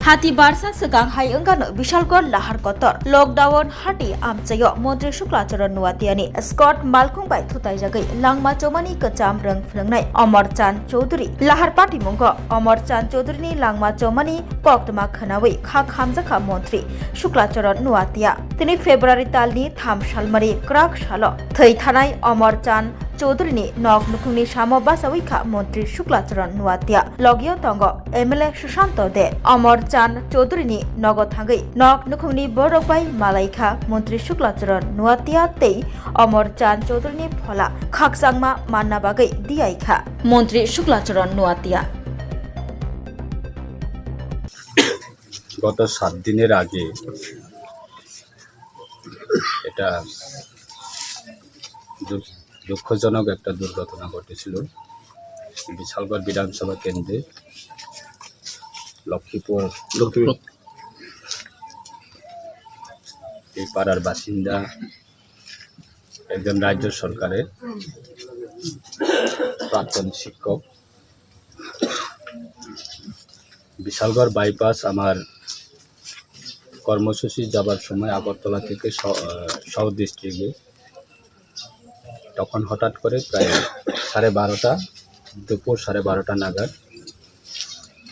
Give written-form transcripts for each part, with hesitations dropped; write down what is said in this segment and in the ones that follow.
हाथी Barça सगां high अंगानो Vishalgarh लाहार Qatar lockdown Hati आमचायो मंत्री शुक्लाचरण नुवातियानि स्कट मालखुंबाय थुतायजागै लांमा चौमानि कचाम रंग फोरोंनाय अमरचांद चौधुरी लाहार पार्टी मुंगो अमरचांद चौधुरीनि लांमा चौमानि पक्तमा खोनावै खा खामजाखा मंत्री शुक्लाचरण नुवातिया तिनि फेब्रुवारि तालनि 3 सालमारि क्राक सालो थै थानाय अमरचांद चौधुरीनि नक नुखुंनि सामो बासावैखा मंत्री शुक्लाचरण नुवातिया लगियो तंगो एमएलए सुशांत दे अमरचांद चौधुरीनि नगो थांगै नक नुखुंनि बरकबाय मालायखा मंत्री शुक्लाचरण नुवातिया तै अमरचांद चौधुरीनि फला खाकसांगमा मानना बागै दियाइखा मंत्री शुक्लाचरण नुवातिया গত 7 দিনের আগে এটা দুঃখজনক একটা দুর্ঘটনা ঘটেছিল বিশালগড় বিধানসভা কেন্দ্রে লক্ষ্মীপুর এই পাড়ার বাসিন্দা একজন রাজ্য সরকারের প্রাক্তন শিক্ষক বিশালগড় বাইপাস আমার কর্মসূচি যাবার সময় আগরতলা থেকে সাউথ ডিস্ট্রিক্টে তখন হঠাৎ করে প্রায় 12:30 দুপুর 12:30 নাগাদ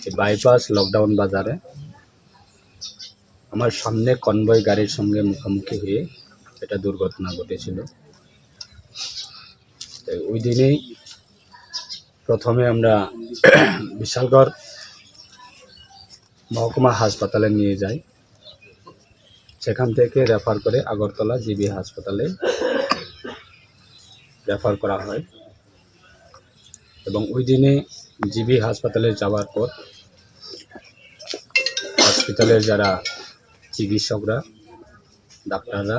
এই বাইপাস লকডাউন বাজারে আমার সামনে কনভয় গাড়ির সঙ্গে মুখোমুখি হয়ে এটা দুর্ঘটনা ঘটেছিল। ওই দিনেই প্রথমে আমরা বিশালগড় মহকুমা হাসপাতালে নিয়ে যাই, সেখান থেকে রেফার করে আগরতলা জিবি হাসপাতালে রেফার করা হয় এবং ওই দিনে জিবি হাসপাতালে যাওয়ার পর হসপিটালের যারা চিকিৎসকরা ডাক্তাররা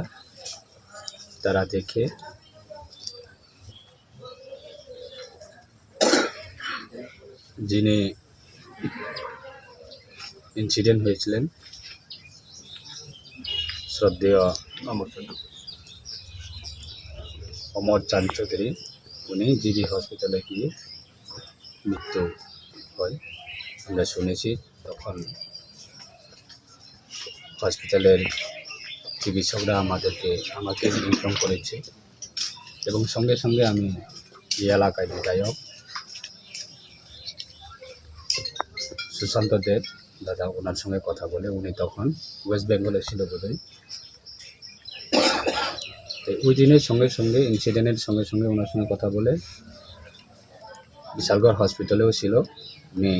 তারা দেখে যিনি ইনসিডেন্ট হয়েছিলেন শ্রদ্ধেয় অমরচাঁদ চৌধুরী উনি জিবি হসপিটালে গিয়ে মৃত্যু হয় আমরা শুনেছি। তখন হসপিটালের চিকিৎসকরা আমাকে ইনফর্ম করেছে এবং সঙ্গে সঙ্গে আমি এই এলাকায় বিধায়ক সুশান্ত দেব দাদা ওনার সঙ্গে কথা বলে, উনি তখন ওয়েস্ট বেঙ্গলে ছিল বোধহয়। ওই দিনের সঙ্গে সঙ্গে ইনসিডেন্টের সঙ্গে সঙ্গে ওনার সঙ্গে কথা বলে বিশালগড় হসপিটালেও ছিল, উনি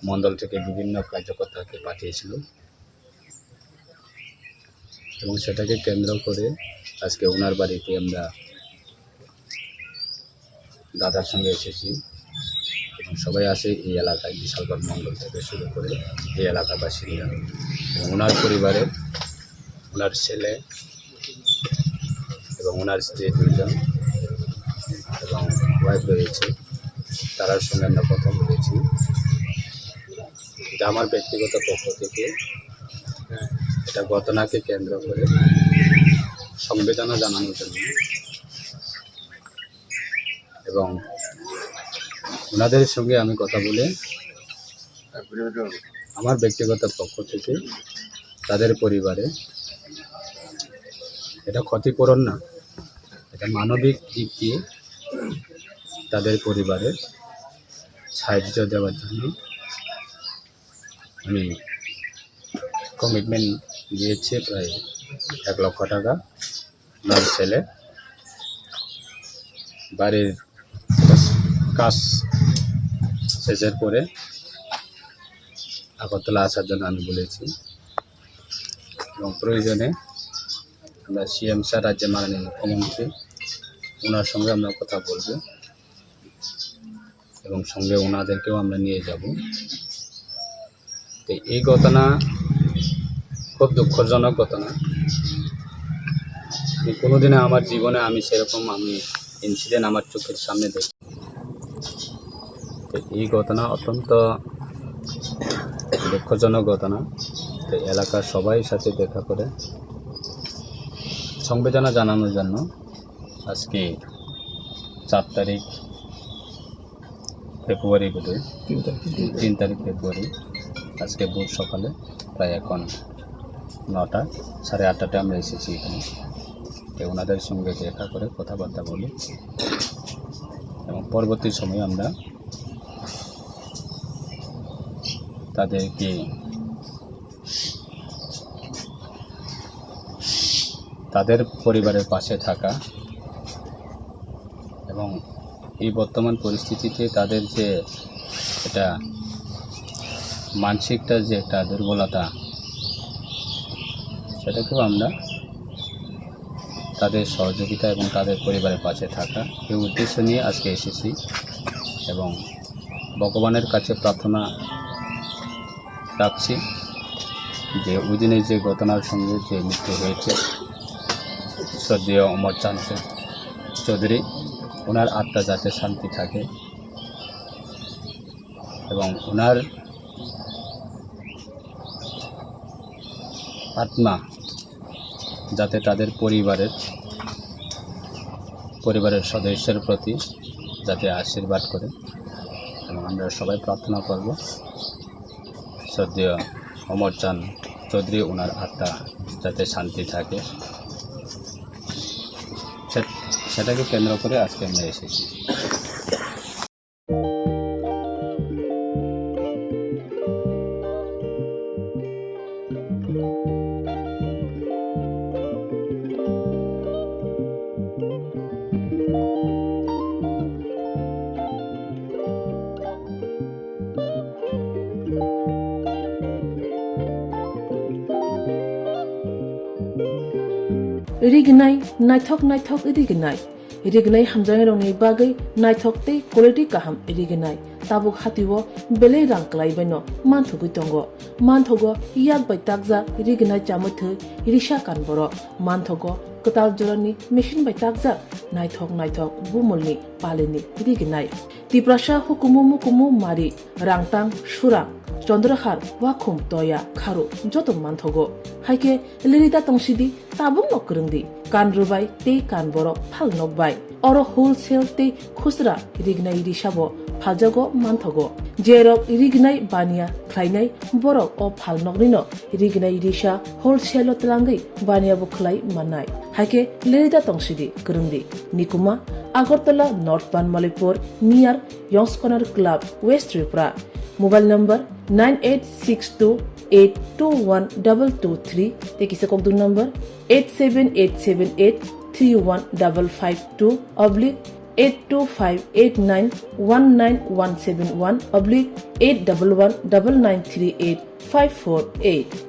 মণ্ডল থেকে বিভিন্ন কার্যকর্তাকে পাঠিয়েছিল এবং সেটাকে কেন্দ্র করে আজকে ওনার বাড়িতে আমরা দাদার সঙ্গে এসেছি এবং সবাই আসে এই এলাকায় বিশালগড় মণ্ডল থেকে শুরু করে এই এলাকার বাসিন্দা এবং ওনার পরিবারের ওনার ছেলে এবং ওনার স্ত্রী 2 জন এবং ওয়াইফ রয়েছে, তার সঙ্গে আমরা কথা বলেছি। এটা আমার ব্যক্তিগত পক্ষ থেকে এটা ঘটনাকে কেন্দ্র করে সংবেদনা জানানোর জন্য এবং ওনাদের সঙ্গে আমি কথা বলে আমার ব্যক্তিগত পক্ষ থেকে তাদের পরিবারে এটা ক্ষতিপূরণ না, এটা মানবিক দিক দিয়ে তাদের পরিবারের সাহায্য দেওয়ার জন্য আমি কমিটমেন্ট দিয়েছি প্রায় 1 লক্ষ টাকা। আমার ছেলে বাড়ির কাজ শেষের পরে আগরতলা আসার জন্য আমি বলেছি এবং প্রয়োজনে আমরা সিএম স্যার রাজ্যের মাননীয় মুখ্যমন্ত্রী ওনার সঙ্গে আমরা কথা বলবো এবং সঙ্গে ওনাদেরকেও আমরা নিয়ে যাব। তো এই ঘটনা খুব দুঃখজনক ঘটনা, কোনোদিনে আমার জীবনে আমি সেরকম ইনসিডেন্ট আমার চোখের সামনে দেখি। তো এই ঘটনা অত্যন্ত দুঃখজনক ঘটনা। তো এলাকার সবাই সাথে দেখা করে সংবেদনা জানানোর জন্য আজকে 4 তারিখ ফেব্রুয়ারি বোধহয় 3 তারিখ ফেব্রুয়ারি আজকে বুধ সকালে প্রায় এখন 9টা 8:30টায় আমরা এসেছি এখানে। ওনাদের সঙ্গে দেখা করে কথাবার্তা বলি এবং পরবর্তী সময়ে আমরা তাদেরকে তাদের পরিবারের পাশে থাকা এবং এই বর্তমান পরিস্থিতিতে তাদের যে এটা মানসিকটা যে একটা দুর্বলতা, সেটাকেও আমরা তাদের সহযোগিতা এবং তাদের পরিবারের পাশে থাকা এই উদ্দেশ্য নিয়ে আজকে এসেছি এবং ভগবানের কাছে প্রার্থনা রাখছি যে ওই দিনের যে ঘটনার সঙ্গে যে মৃত্যু হয়েছে শ্রদ্ধেয় অমর চাঁদ চৌধুরী, ওনার আত্মা যাতে শান্তি থাকে এবং ওনার আত্মা যাতে তাদের পরিবারের সদস্যের প্রতি যাতে আশীর্বাদ করে এবং আমরা সবাই প্রার্থনা করব শ্রদ্ধেয় অমর চাঁদ চৌধুরী ওনার আত্মা যাতে শান্তি থাকে, সেটাকে কেন্দ্র করে আজকে আমরা এসেছি। रिगनाय नायथक रिगनाय हामजानाय रंनि बागै नायथकते क्वालिटी काहाम रिगनाय ताबुक हातिव बेले रां क्लाइबायनो मानथुगै दंगो मानथगो याक बाय ताकजा रिगनाय चामथो रिसा कानबरो मानथगो कताल जरनि मेशिन बाय ताकजा नायथक बुमलनि पालेनि रिगनाय तिप्रासा हुकुमु मारि रांतां सुरां चंद्रहार वाखुम तया खारु जतो मानथगो हाइके लिरिदा तंसिदि ताबुं नकरंदि कान रुबाय ते कान बरो फाल नकबाय अरो होलसेल ते खुसरा रिगनाय रिसाबो फालजागो मानथगो जेरक रिगनाय बानिया ख्लायनाय बरक अ फाल नकनिनो रिगनाय रिसा होलसेल तलांगै बानियाबो खलाय माननाय हाइके लिरिदा तंसिदि करंदि निकुमा Agartala north Banamalipur near Young's corner club west Tripura mobile number 9862821223 tekisa kokdung number 87878315552 /82589191171 /8119938 548